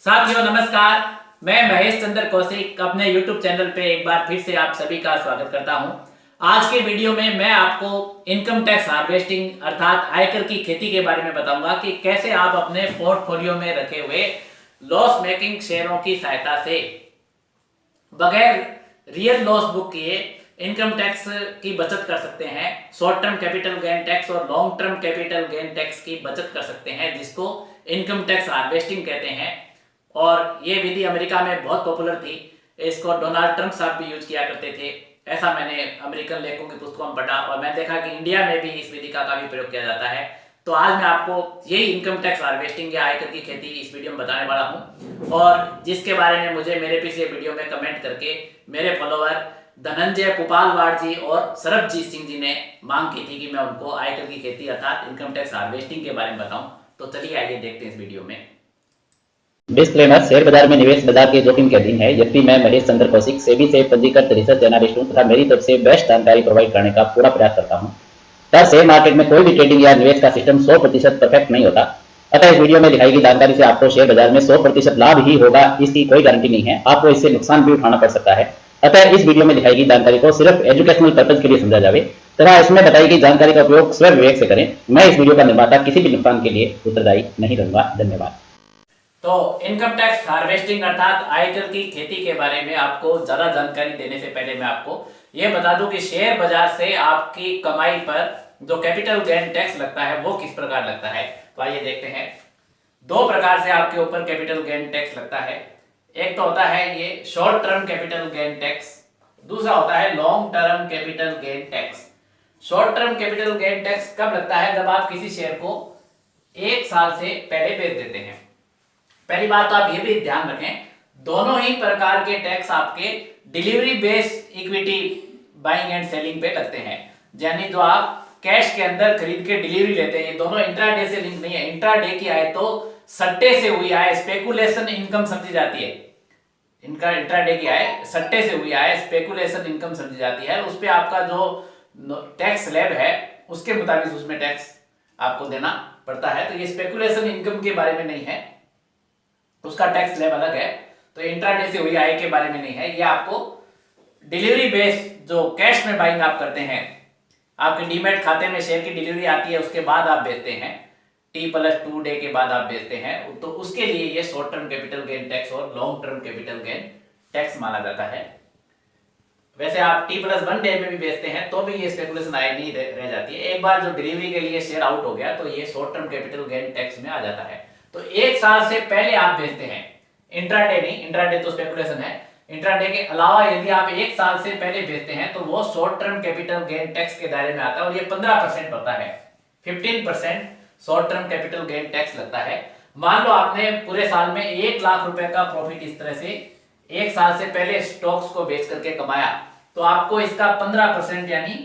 साथियों नमस्कार। मैं महेश चंद्र कौशिक अपने YouTube चैनल पे एक बार फिर से आप सभी का स्वागत करता हूं। आज के वीडियो में मैं आपको इनकम टैक्स हार्वेस्टिंग अर्थात आयकर की खेती के बारे में बताऊंगा कि कैसे आप अपने पोर्टफोलियो में रखे हुए लॉस मेकिंग शेयरों की सहायता से बगैर रियल लॉस बुक किए इनकम टैक्स की बचत कर सकते हैं। Short term capital gain tax और long term capital gain tax की बचत कर सकते हैं, जिसको इनकम टैक्स हार्वेस्टिंग कहते हैं। और ये विधि अमेरिका में बहुत पॉपुलर थी। इसको डोनाल्ड ट्रंप साहब भी यूज किया करते थे, ऐसा मैंने अमेरिकन लेखकों की पुस्तकों में पढ़ा और मैं देखा कि इंडिया में भी इस विधि का काफी प्रयोग किया जाता है। तो आज मैं आपको यही इनकम टैक्स हार्वेस्टिंग या आयकर की खेती इस वीडियो में बताने वाला हूं, और जिसके बारे में मुझे मेरे पिछले वीडियो में कमेंट करके मेरे फॉलोअर धनंजय पुपालवाड़ जी और सरबजीत सिंह जी ने मांग की थी कि मैं उनको आयकर की खेती अर्थात इनकम टैक्स हार्वेस्टिंग के बारे में बताऊं। तो चलिए आइए देखते हैं इस वीडियो में। डिस्क्लेमर, शेयर बाजार में निवेश बाजार के जोखिम के अधीन है। यद्यपि मैं महेश चंद्र कौशिक सेबी से पंजीकृत रिसर्च एनालिस्ट हूं तथा मेरी तरफ से बेस्ट जानकारी प्रोवाइड करने का पूरा प्रयास करता हूं। पर शेयर मार्केट में कोई भी ट्रेडिंग या निवेश का सिस्टम 100% परफेक्ट नहीं होता। अतः इस वीडियो में दिखाई गई जानकारी से आपको शेयर बाजार में 100% लाभ ही होगा, इसकी कोई गारंटी नहीं है। आपको इससे नुकसान भी उठाना पड़ सकता है। अतः इस वीडियो में दिखाई गई जानकारी को सिर्फ एजुकेशनल पर्पज के लिए समझा जाए तथा इसमें बताई गई जानकारी का उपयोग स्वयं विवेक से करें। मैं इस वीडियो का निर्माता किसी भी नुकसान के लिए उत्तरदायी नहीं रहूंगा। धन्यवाद। तो इनकम टैक्स हार्वेस्टिंग अर्थात आयकर की खेती के बारे में आपको ज्यादा जानकारी देने से पहले मैं आपको यह बता दूं कि शेयर बाजार से आपकी कमाई पर जो कैपिटल गेन टैक्स लगता है वो किस प्रकार लगता है। तो आइए देखते हैं। दो प्रकार से आपके ऊपर कैपिटल गेन टैक्स लगता है। एक तो होता है ये short term capital gain tax, दूसरा होता है long term capital gain tax. Short term capital gain tax कब लगता है? जब आप किसी शेयर को एक साल से पहले बेच देते हैं। पहली बात तो आप ये भी ध्यान रखें, दोनों ही प्रकार के टैक्स आपके delivery based equity buying and selling पे लगते हैं। यानी जो आप कैश के अंदर खरीद के डिलीवरी लेते हैं, ये दोनों इंट्राडे से लिंक नहीं है। इंट्राडे की आय तो सट्टे से हुई आय, स्पेकुलेशन इनकम समझी जाती है। इनका इंट्राडे की आय सट्टे से हुई आय, स्पेकुलेशन इनकम समझी जाती है। उस पे आपका जो टैक्स स्लैब है उसके मुताबिक उसमें टैक्स आपको देना पड़ता है। तो ये स्पेकुलेशन इनकम के बारे में नहीं है, उसका टैक्स स्लैब अलग है। तो इंट्राडे से हुई आय के बारे में नहीं है। ये आपको डिलीवरी बेस जो कैश में बाइंग आप करते हैं, आपके डीमैट खाते में शेयर की डिलीवरी आती है, उसके बाद आप बेचते हैं, T+2 डे के बाद आप बेचते हैं, तो उसके लिए ये short term capital gain tax और long term capital gain tax माना जाता है। वैसे आप T+1 डे में भी बेचते हैं तो भी ये स्पेकुलेशन आय नहीं रह जाती है। एक बार जो डिलीवरी के लिए शेयर आउट हो गया तो ये short term capital gain tax में आ जाता है। तो एक साल से पहले आप बेचते हैं, इंट्राडे नहीं, इंट्राडे तो स्पेकुलेशन है। इंट्राडे के अलावा यदि आप एक साल से पहले बेचते हैं तो वो short term capital gain tax के दायरे में आता है और ये 15% होता है। 15% short term capital gain tax लगता है। मान लो आपने पूरे साल में 1 लाख रुपए का प्रॉफिट इस तरह से एक साल से पहले स्टॉक्स को बेच करके कमाया, तो आपको इसका 15% यानी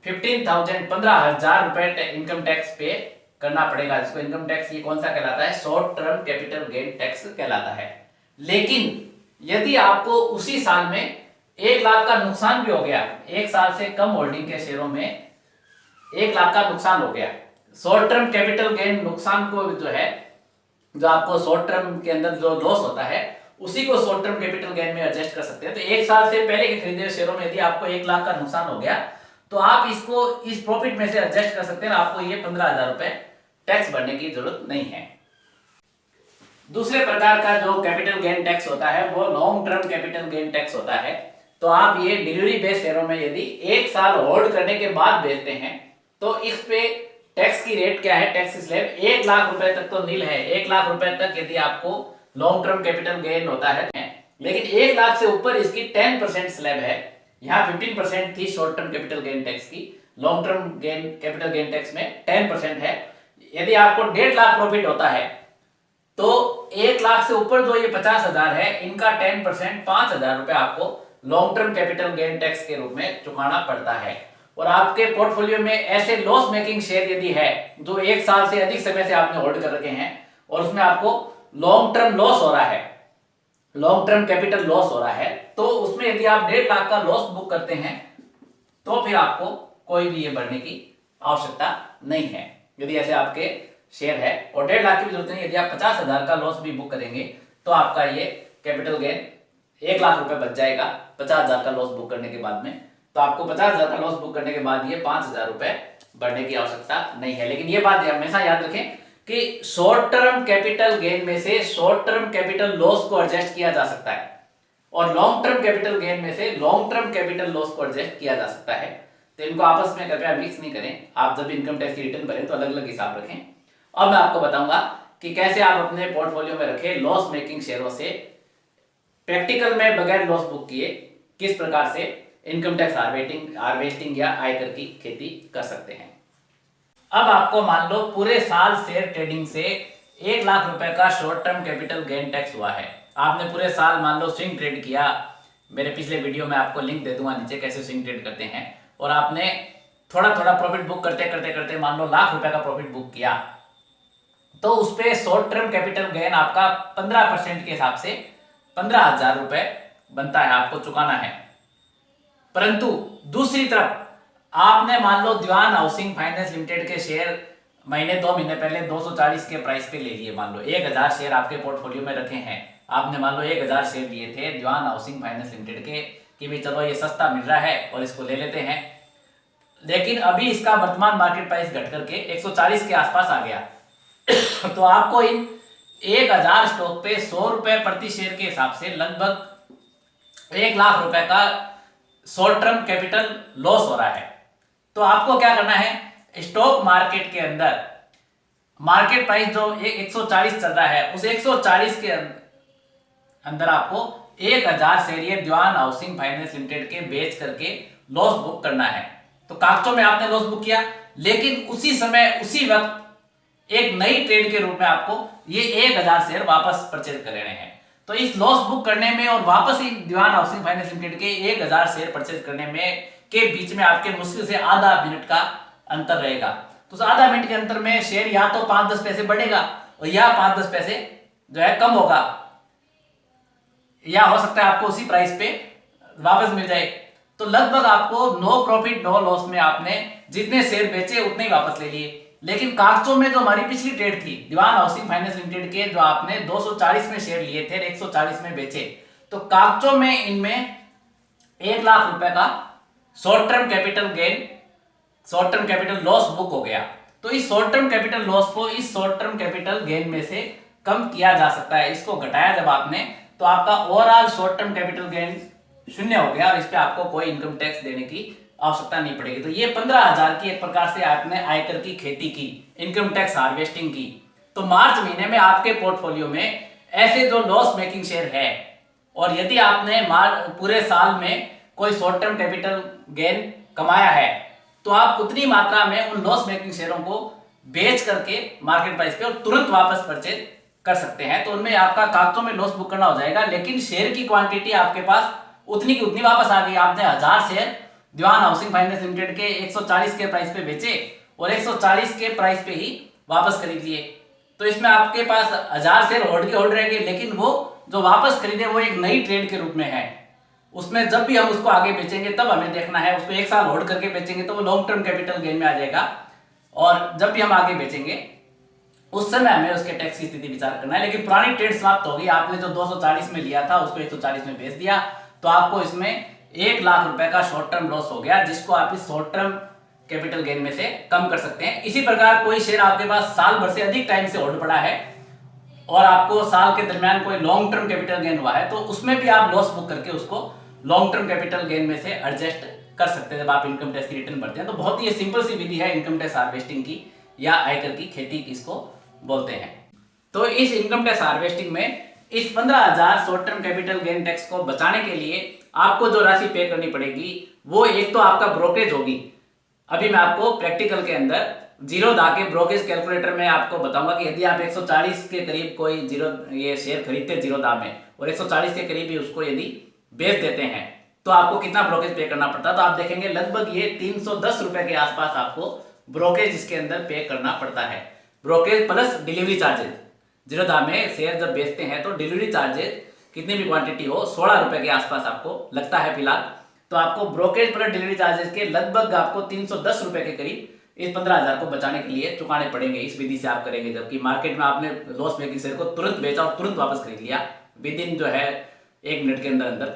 15,000 रुपए इनकम टैक्स पे करना पड़ेगा। जिसको इनकम टैक्स ये कौन सा कहलाता है? Short term capital gain tax कहलाता है। लेकिन यदि आपको उसी साल में 1 लाख का नुकसान भी हो गया, एक साल से कम होल्डिंग के शेयरों में 1 लाख का नुकसान हो गया, शॉर्ट टर्म कैपिटल गेन नुकसान को जो है, जो आपको शॉर्ट टर्म के अंदर जो लॉस होता है उसी को शॉर्ट टर्म कैपिटल गेन में एडजस्ट कर सकते हैं। तो एक साल से पहले के खरीदे हुए शेयरों में यदि आपको 1 लाख का नुकसान हो गया तो आप इसको इस प्रॉफिट में से एडजस्ट कर सकते हैं। आपको ये 15,000 रुपए टैक्स भरने की जरूरत नहीं है। दूसरे प्रकार का जो कैपिटल गेन टैक्स होता है वो long term capital gain tax होता है। तो आप ये डिलीवरी बेस्ड शेयरों में यदि एक साल होल्ड करने के बाद बेचते हैं तो इस पे टैक्स की रेट क्या है? टैक्स स्लैब 1 लाख रुपए तक तो नील है। 1 लाख रुपए तक यदि आपको लॉन्ग टर्म कैपिटल गेन होता है, लेकिन 1 लाख से ऊपर इसकी 10% स्लैब है। यहाँ 15% थी short term capital gain tax की, long term gain capital gain tax में 10% है। यदि आपको 1.5 लाख प्रॉफिट होता है तो 1 लाख से ऊपर जो ये 50,000 है, इनका 10% 5,000 रुपए आपको long term capital gain tax के रूप में चुकाना पड़ता है। और आपके पोर्टफोलियो में ऐसे लॉस मेकिंग शेयर यदि है जो एक साल से अधिक समय से आपने होल्ड कर रखे हैं और उसमें आपको लॉन्ग टर्म लॉस हो रहा है, लॉन्ग टर्म कैपिटल लॉस हो रहा है, तो उसमें यदि आप 1.5 लाख का लॉस बुक करते हैं तो फिर आपको कोई भी ये भरने की आवश्यकता नहीं है। यदि ऐसे आपके शेयर है और 1.5 लाख की भी जरूरत नहीं। यदि आप 50,000 का लॉस भी बुक करेंगे तो आपका ये कैपिटल गेन 1 लाख रुपए बच जाएगा 50,000 का लॉस बुक करने के बाद में। तो आपको 50,000 का लॉस बुक करने के बाद ये 5,000 रुपए बढ़ने की आवश्यकता नहीं है। लेकिन ये बात हमेशा याद रखें कि शॉर्ट टर्म कैपिटल गेन में से शॉर्ट टर्म कैपिटल लॉस को एडजस्ट किया जा सकता है और लॉन्ग टर्म कैपिटल गेन में से लॉन्ग टर्म कैपिटल लॉस को एडजस्ट किया जा सकता है। तो इनको आपस में कृपया मिक्स नहीं करें। आप जब इनकम टैक्स की रिटर्न भरें तो अलग अलग हिसाब रखें। अब मैं आपको बताऊंगा कि कैसे आप अपने पोर्टफोलियो में रखे लॉस मेकिंग शेयरों से प्रैक्टिकल में बगैर लॉस बुक किए किस प्रकार से इनकम टैक्स हार्वेस्टिंग या आयकर की खेती कर सकते हैं। अब आपको मान लो पूरे साल शेयर ट्रेडिंग से 1 लाख रुपए का short term capital gain tax हुआ है। आपने पूरे साल मान लो स्विंग ट्रेड किया, मेरे पिछले वीडियो में आपको लिंक दे दूंगा नीचे कैसे स्विंग ट्रेड करते हैं, और आपने थोड़ा थोड़ा प्रॉफिट बुक करते करते करते मान लो लाख रुपए का प्रॉफिट बुक किया, तो उस पर शॉर्ट टर्म कैपिटल गेन आपका 15% के हिसाब से 15,000 रुपए बनता है, आपको चुकाना है। परंतु दूसरी तरफ आपने मान लो दीवान हाउसिंग फाइनेंस लिमिटेड के शेयर महीने 2 महीने पहले 240 के प्राइस पे ले लिए। मान लो 1,000 शेयर आपके पोर्टफोलियो में रखे हैं, आपने मान लो 1,000 शेयर लिए थे दीवान हाउसिंग फाइनेंस लिमिटेड के कि भाई चलो ये सस्ता मिल रहा है और इसको ले लेते हैं। लेकिन अभी इसका वर्तमान मार्केट प्राइस घट करके 140 के आसपास आ गया तो आपको इन 1,000 स्टॉक पे 100 रुपए प्रति शेयर के हिसाब से लगभग 1 लाख रुपए का शॉर्ट टर्म कैपिटल लॉस हो रहा है। तो आपको क्या करना है, स्टॉक मार्केट के अंदर मार्केट प्राइस जो 140 चल रहा है उस 140 के अंदर आपको 1,000 शेयर ये दीवान हाउसिंग फाइनेंस लिमिटेड के बेच करके लॉस बुक करना है। तो कागजों में आपने लॉस बुक किया, लेकिन उसी समय उसी वक्त एक नई ट्रेड के रूप में आपको ये 1,000 शेयर वापस परचेज कर लेने हैं। तो इस लॉस बुक करने में और वापस दीवान हाउसिंग फाइनेंस लिमिटेड के 1,000 शेयर परचेज करने में के बीच में आपके मुश्किल से आधा मिनट का अंतर रहेगा। तो उस आधा मिनट के अंतर में शेयर या तो 5-10 पैसे बढ़ेगा और या 5-10 पैसे जो है कम होगा, या हो सकता है आपको उसी प्राइस पे वापस मिल जाए। तो लगभग आपको नो प्रॉफिट नो लॉस में आपने जितने शेयर बेचे उतने ही वापस ले लिए। लेकिन कागजों में जो हमारी पिछली ट्रेड थी दीवान हाउसिंग फाइनेंस लिमिटेड के, जो आपने 240 में शेयर लिए थे 140 में बेचे, तो कागजों में इनमें 1 लाख रुपए का short term capital gain short term capital loss book हो गया। तो इस शॉर्ट टर्म कैपिटल लॉस को इस शॉर्ट टर्म कैपिटल गेन में से कम किया जा सकता है। इसको घटाया जब आपने तो आपका overall short term capital gain 0 हो गया और इस पे आपको कोई इनकम टैक्स देने की आवश्यकता नहीं पड़ेगी। तो ये 15,000 की एक प्रकार से आपने आयकर की खेती की, इनकम टैक्स हार्वेस्टिंग की। तो मार्च महीने में आपके पोर्टफोलियो में ऐसे जो लॉस मेकिंग शेयर है और यदि आपने पूरे साल में कोई शॉर्ट टर्म कैपिटल गेन कमाया है तो आप उतनी मात्रा में उन लॉस मेकिंग शेयरों को बेच करके मार्केट प्राइस पे और तुरंत वापस परचेज कर सकते हैं। तो उनमें आपका कागजों में लॉस बुक करना हो जाएगा, लेकिन शेयर की क्वांटिटी आपके पास उतनी की उतनी वापस आ गई। आपने 1,000 शेयर दीवान हाउसिंग फाइनेंस लिमिटेड के 140 के प्राइस पे बेचे और 140 के प्राइस पे ही वापस खरीद लिए। तो इसमें आपके पास 1,000 शेयर होल्ड रहेंगे, लेकिन वो जो वापस खरीदे वो एक नई ट्रेड के रूप में है। उसमें जब भी हम उसको आगे बेचेंगे तब हमें देखना है, उसको 1 साल होल्ड करके बेचेंगे तो वो लॉन्ग टर्म कैपिटल गेन में आ जाएगा, और जब भी हम आगे बेचेंगे उस समय हमें उसके टैक्स की स्थिति विचार करना है। लेकिन पुरानी ट्रेड समाप्त होगी, आपने जो 240 में लिया था उसको 140 में बेच दिया, तो आपको इसमें 1 लाख रुपए का शॉर्ट टर्म लॉस हो गया, जिसको आप इस शॉर्ट टर्म कैपिटल गेन में से कम कर सकते हैं। इसी प्रकार कोई शेयर आपके पास साल भर से अधिक टाइम से होल्ड पड़ा है और आपको साल के दरमियान कोई लॉन्ग टर्म कैपिटल गेन हुआ है, तो उसमें भी आप लॉस बुक करके उसको लॉन्ग टर्म कैपिटल गेन में से एडजस्ट कर सकते हैं जब आप इनकम टैक्स की रिटर्न भरते हैं। तो बहुत ही सिंपल सी विधि है इनकम टैक्स हार्वेस्टिंग की या आयकर की खेती इसको बोलते हैं। तो इस इनकम टैक्स हार्वेस्टिंग में इस 15,000 short term capital gain tax को बचाने के लिए आपको जो राशि पे करनी पड़ेगी वो एक तो आपका ब्रोकरेज होगी। अभी मैं आपको प्रैक्टिकल के अंदर जीरोधा के ब्रोकरेज कैलकुलेटर में आपको बताऊंगा कि यदि आप 140 के करीब कोई ये शेयर खरीदते जीरोधा में और 140 के करीब ही उसको यदि बेच देते हैं तो आपको कितना ब्रोकरेज पे करना पड़ता है। तो आप देखेंगे लगभग ये 310 रुपए के आसपास आपको ब्रोकरेज इसके अंदर पे करना पड़ता है। Brokerage plus delivery charges, Zerodha में शेयर जब बेचते हैं तो डिलीवरी चार्जेस कितनी भी क्वांटिटी हो 16 रुपए के आसपास आपको लगता है फिलहाल। तो आपको ब्रोकरेज प्लस डिलीवरी चार्जेस के लगभग आपको 310 रुपए के करीब इस 15,000 को बचाने के लिए चुकाने पड़ेंगे। इस विधि से आप करेंगे, जबकि मार्केट में आपने लॉस मेकिंग शेयर को तुरंत बेचा और तुरंत वापस खरीद लिया विद इन जो है 1 मिनट के अंदर अंदर,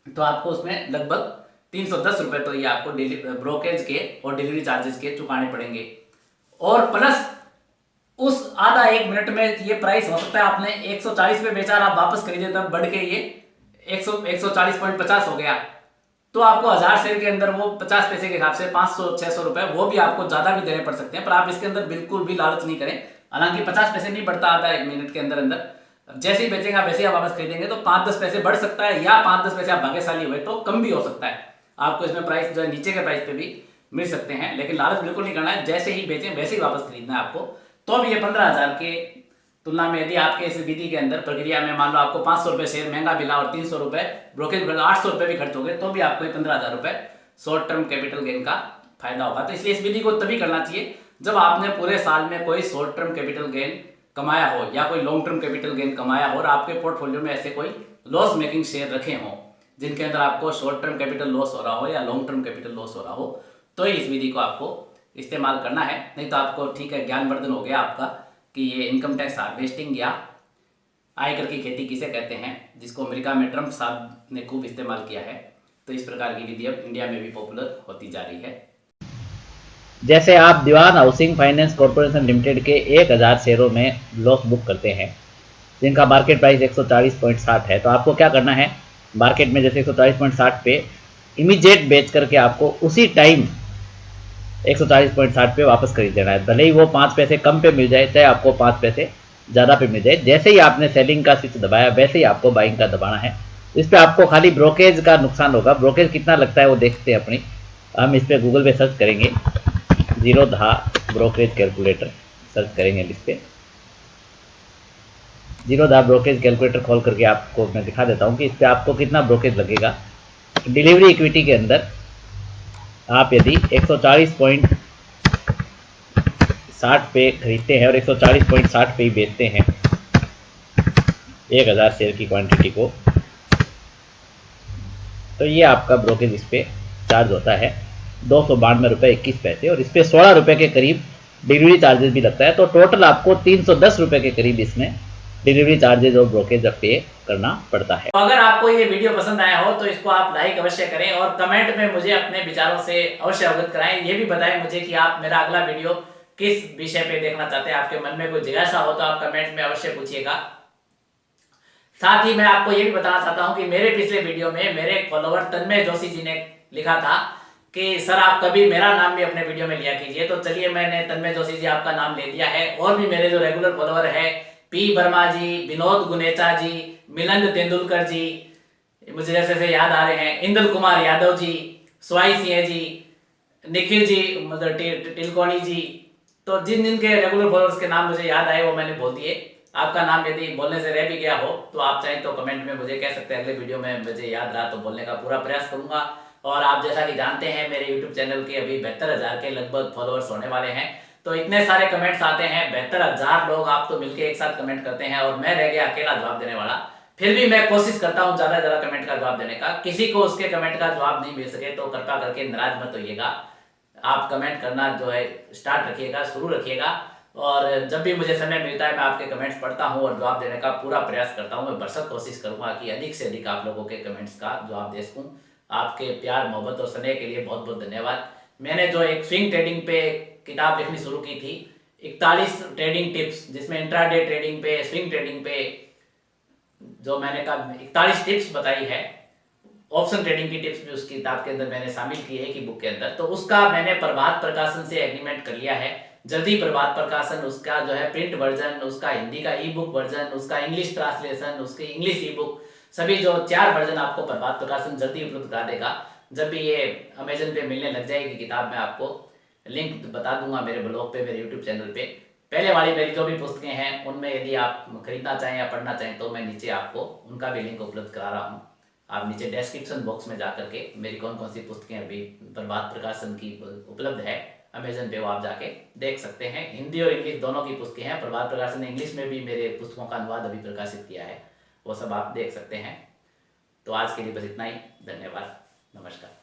तो आपको उसमें लगभग 310 रुपये तो ये आपको ब्रोकरेज के और डिलीवरी चार्जेस के चुकाने पड़ेंगे। और प्लस उस आधा 1 मिनट में ये प्राइस हो सकता है आपने 140 पे बेचा और आप वापस खरीदे तब बढ़ के ये 140.50 हो गया, तो आपको 1000 शेयर के अंदर वो 50 पैसे के हिसाब से 500-600 रुपए वो भी आपको ज्यादा भी देने पड़ सकते हैं, पर आप इसके अंदर बिल्कुल भी लालच नहीं करें। हालांकि 50 पैसे नहीं बढ़ता आता 1 मिनट के अंदर अंदर, जैसे ही बेचेंगे वैसे ही आप वापस खरीदेंगे तो 5-10 पैसे बढ़ सकता है, या 5-10 पैसे आप भाग्यशाली हुए तो कम भी हो सकता है। आपको इसमें प्राइस जो है नीचे के प्राइस पे भी मिल सकते हैं, लेकिन लालच बिल्कुल नहीं करना है। जैसे ही बेचें वैसे ही वापस खरीदना है आपको। तो भी ये 15,000 के तुलना में यदि आपके इस विधि के अंदर प्रक्रिया में मान लो आपको 500 रुपए शेयर महंगा मिला और 300 रुपए ब्रोकरेज 800 रुपए भी खर्च हो गए, तो भी आपको 15,000 रुपए शॉर्ट टर्म कैपिटल गेन का फायदा होगा। तो इसलिए इस विधि को तभी करना चाहिए जब आपने पूरे साल में कोई शॉर्ट टर्म कैपिटल गेन कमाया हो या कोई लॉन्ग टर्म कैपिटल गेन कमाया हो और आपके पोर्टफोलियो में ऐसे कोई लॉस मेकिंग शेयर रखे हों जिनके अंदर आपको शॉर्ट टर्म कैपिटल लॉस हो रहा हो या लॉन्ग टर्म कैपिटल लॉस हो रहा हो, तो ही इस विधि को आपको इस्तेमाल करना है। नहीं तो आपको ठीक है ज्ञानवर्धन हो गया आपका कि ये इनकम टैक्स हार्वेस्टिंग या आयकर की खेती किसे कहते हैं, जिसको अमेरिका में ट्रंप साहब ने खूब इस्तेमाल किया है। तो इस प्रकार की विधि अब इंडिया में भी पॉपुलर होती जा रही है। जैसे आप दीवान हाउसिंग फाइनेंस कॉर्पोरेशन लिमिटेड के 1000 शेयरों में लॉस बुक करते हैं जिनका मार्केट प्राइस 140.60 है, तो आपको क्या करना है, मार्केट में जैसे 140.60 पे इमीडिएट बेच करके आपको उसी टाइम 140.60 पे वापस खरीद लेना है। भले ही वो 5 पैसे कम पे मिल जाए, चाहे आपको 5 पैसे ज़्यादा पे मिल जाए। जैसे ही आपने सेलिंग का स्विच दबाया वैसे ही आपको बाइंग का दबाना है। इस पर आपको खाली ब्रोकेज का नुकसान होगा। ब्रोकेज कितना लगता है वो देखते हैं अपनी, हम इस पर गूगल पे सर्च करेंगे, जीरोधा ब्रोकेज कैलकुलेटर सर्च करेंगे इस पर। जीरोधा ब्रोकेज कैलकुलेटर खोल करके आपको मैं दिखा देता हूँ कि इस पर आपको कितना ब्रोकेज लगेगा। डिलीवरी इक्विटी के अंदर आप यदि 140.60 पे खरीदते हैं और 140.60 पे ही बेचते हैं 1000 शेयर की क्वांटिटी को, तो ये आपका ब्रोकेज इस पे चार्ज होता है 292 रुपये 21 पैसे, और इस पे 16 रुपये के करीब डिलीवरी चार्जेस भी लगता है। तो टोटल आपको 310 रुपये के करीब इसमें डिलीवरी चार्जेज और ब्रोकेज पे करना पड़ता है। तो अगर आपको ये वीडियो पसंद आया हो तो इसको आप लाइक अवश्य करें और कमेंट में मुझे अपने विचारों से अवश्य अवगत कराएं। ये भी बताएं मुझे कि आप मेरा अगला वीडियो किस विषय पे देखना चाहते हैं। आपके मन में कोई जिज्ञासा हो तो आप कमेंट में अवश्य पूछिएगा। साथ ही मैं आपको ये भी बताना चाहता हूं कि मेरे पिछले वीडियो में मेरे एक फॉलोवर तन्मय जोशी जी ने लिखा था कि सर आप कभी मेरा नाम भी अपने वीडियो में लिया कीजिए। तो चलिए मैंने तन्मय जोशी जी आपका नाम ले दिया है, और भी मेरे जो रेगुलर फॉलोवर है पी वर्मा जी, विनोद गुनेचा जी, मिलिंद तेंदुलकर जी, मुझे जैसे से याद आ रहे हैं, इंद्र कुमार यादव जी, स्वाई सिंह जी, निखिल जी, मतलब टिलकोनी जी, तो जिन जिन के रेगुलर फॉलोअर्स के नाम मुझे याद आए वो मैंने बोल दिए। आपका नाम यदि बोलने से रह भी गया हो तो आप चाहें तो कमेंट में मुझे कह सकते हैं, अगले वीडियो में मुझे याद रहा तो बोलने का पूरा प्रयास करूंगा। और आप जैसा कि जानते हैं मेरे यूट्यूब चैनल के अभी 72,000 के लगभग फॉलोअर्स होने वाले हैं, तो इतने सारे कमेंट्स आते हैं, 72,000 लोग आप तो मिलकर एक साथ कमेंट करते हैं और मैं रह गया अकेला जवाब देने वाला। फिर भी मैं कोशिश करता हूं ज्यादा से ज्यादा कमेंट का जवाब देने का। किसी को उसके कमेंट का जवाब नहीं मिल सके तो कृपया करके नाराज मत होइएगा, आप कमेंट करना जो है स्टार्ट रखिएगा, शुरू रखिएगा, और जब भी मुझे समय मिलता है मैं आपके कमेंट्स पढ़ता हूं और जवाब देने का पूरा प्रयास करता हूं। मैं भरसक कोशिश करूंगा कि अधिक से अधिक आप लोगों के कमेंट्स का जवाब दे सकूं। आपके प्यार मोहब्बत और स्नेह के लिए बहुत बहुत धन्यवाद। मैंने जो एक स्विंग ट्रेडिंग पे किताब लिखनी शुरू की थी, 41 ट्रेडिंग टिप्स, जिसमें इंट्राडे ट्रेडिंग पे, स्विंग ट्रेडिंग पे जो मैंने कहा 41 टिप्स बताई है, ऑप्शन ट्रेडिंग की टिप्स भी उस किताब के अंदर मैंने शामिल की है कि बुक के अंदर, तो उसका मैंने प्रभात प्रकाशन से एग्रीमेंट कर लिया है। जल्दी प्रभात प्रकाशन उसका जो है प्रिंट वर्जन, उसका हिंदी का ई बुक वर्जन, उसका इंग्लिश ट्रांसलेशन, उसकी इंग्लिश ई बुक, सभी जो 4 वर्जन आपको प्रभात प्रकाशन जल्दी उपलब्ध करा देगा। जब भी ये अमेजन पे मिलने लग जाएगी किताब, मैं आपको लिंक बता दूंगा मेरे ब्लॉग पे, मेरे यूट्यूब चैनल पे। पहले वाली मेरी जो भी पुस्तकें हैं उनमें यदि आप खरीदना चाहें या पढ़ना चाहें तो मैं नीचे आपको उनका भी लिंक उपलब्ध करा रहा हूँ। आप नीचे डिस्क्रिप्शन बॉक्स में जा करके मेरी कौन कौन सी पुस्तकें अभी प्रभात प्रकाशन की उपलब्ध है अमेजन पे, वो आप जाके देख सकते हैं। हिंदी और इंग्लिश दोनों की पुस्तकें हैं। प्रभात प्रकाशन ने इंग्लिश में भी मेरे पुस्तकों का अनुवाद अभी प्रकाशित किया है, वो सब आप देख सकते हैं। तो आज के लिए बस इतना ही, धन्यवाद, नमस्कार।